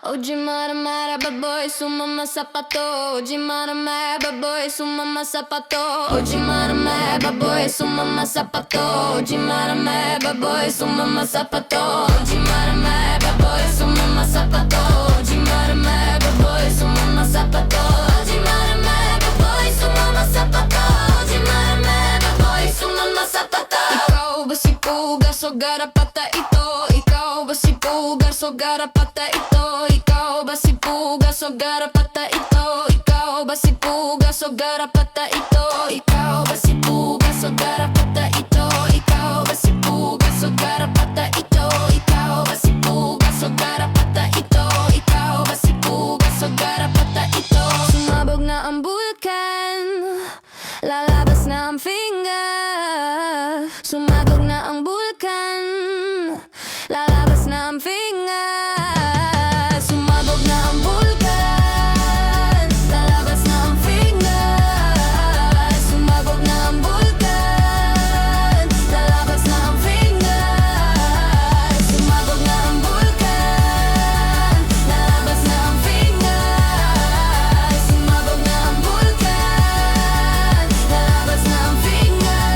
Oggi mare mare baboy su mamma sapato. Oggi mare mare baboy su mamma sapato. Oggi mare mare baboy su mamma sapato. Oggi mare mare baboy su mamma sapato. Oggi mare mare baboy su mamma sapato. Oggi mare mare baboy su mamma sapato. Oggi mare mare baboy su mamma sapato. Oggi mare mare baboy su mamma sapato. Ikaw ba si Puga so garapata ito? Ikaw ba si Puga so garapata ito? Ikaw ba si Puga so garapata ito? Ikaw ba si Puga so garapata ito? Ikaw ba si Puga so garapata ito? Ikaw ba si Puga so garapata ito? Ikaw ba si Puga so garapata ito? Ikaw ba si Puga so garapata ito? Sumabog na ang bulkan, lalabas na ang finger. Sumabog na ang bulkan, lalabas na ang finger. Sumabog na ang bulkan, lalabas na ang finger. Sumabog na ang bulkan, lalabas na ang finger. Sumabog na ang bulkan, lalabas na ang finger. Sumabog na ang bulkan, lalabas na ang finger.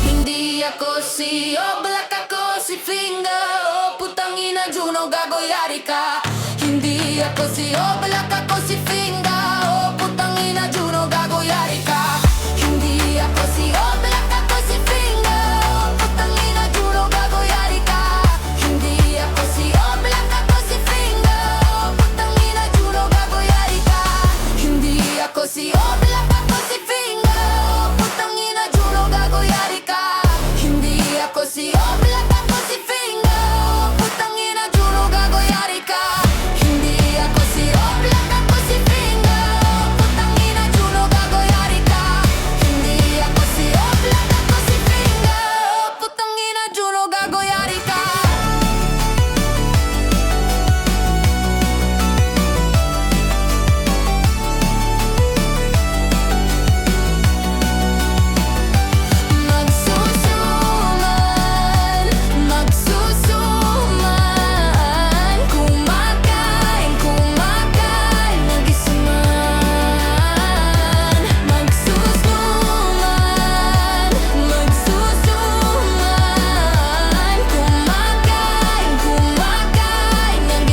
Hindi ako si Oblak, ako si Finger. Oh putang ina Juno, gago yari ka. Hindi ako si Oblak, ako si Finger. Oh putang ina Juno, gago yari ka. Hindi ako si Oblak, ako si Finger. Oh putang ina Juno, gago yari ka. Hindi ako si Oblak, ako si Finger. Oh putang ina Juno, gago yari ka. Hindi ako si Oblak, ako si Finger. Oh putang ina Juno, gago yari ka. Hindi ako si Oblak, ako si Finger. Oh putang ina Juno, gago yari ka. Hindi ako si Oblak, ako si Finger. Oh putang ina Juno, gago yari ka. Hindi ako si Oblak, ako si Finger. Oh putang ina Juno, gago yari ka. Magsusuman, magsusuman. Kumakain, kumakain ng isuman. Magsusuman, magsusuman. Kumakain, kumakain ng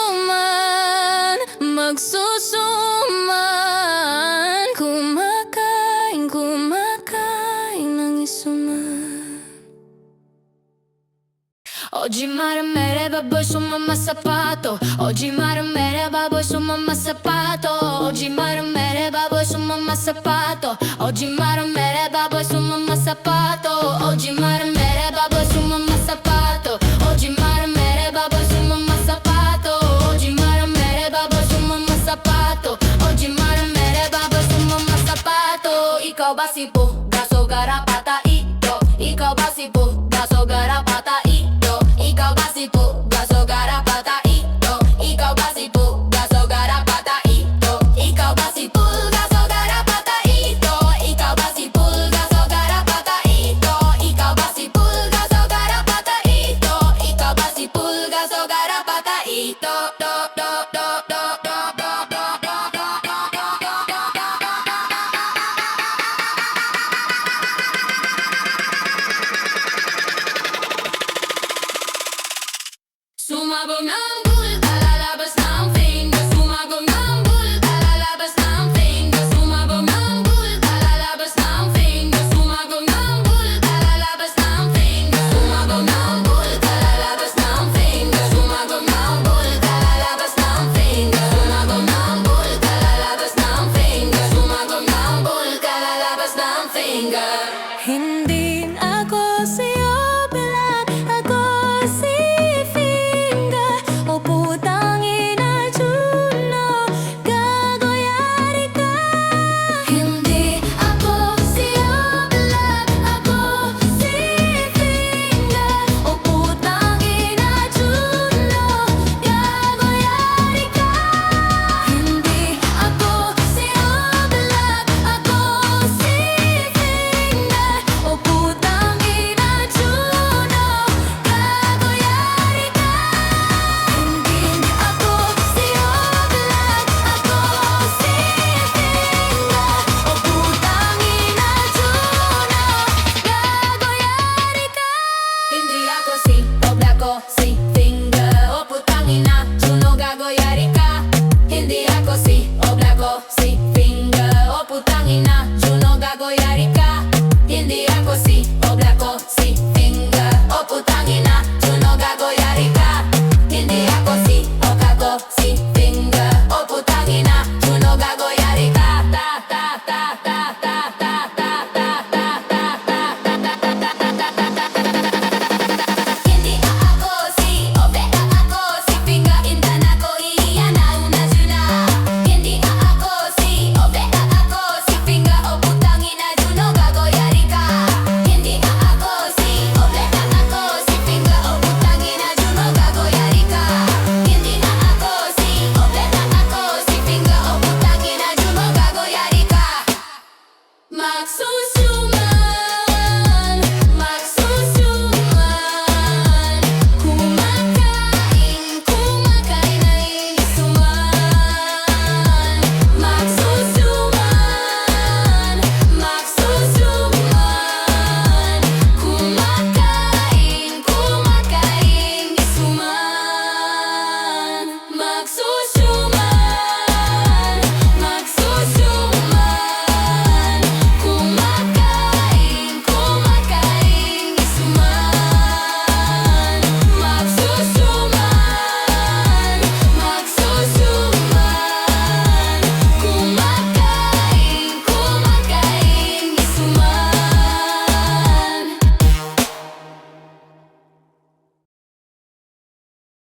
Magsusuman, magsusuman. Kumakain, kumakain ng isuman. Oggi mare mere baboy su mamma sapato. Oggi mare mere baboy su mamma sapato. Oggi mare mere baboy su mamma sapato. Oggi mare mere baboy su mamma sapato. Oggi mare mere baboy su mamma sapato. Oggi mare mere baboy su mamma sapato. Oggi mare mere baboy su mamma sapato. Oggi mare mere baboy su mamma sapato. Ikaw ba si Puga so garapata ito? Ikaw ba si Puga so garapata ito? Ikaw ba si Puga so garapata ito? Ikaw ba si Puga so garapata ito? Ikaw ba si Puga so garapata ito? Ikaw ba si Puga so garapata ito? Ikaw ba si Puga so garapata ito? Ikaw ba si Puga so garapata ito? Do do do do do do do do do do do do do. Sumabog ng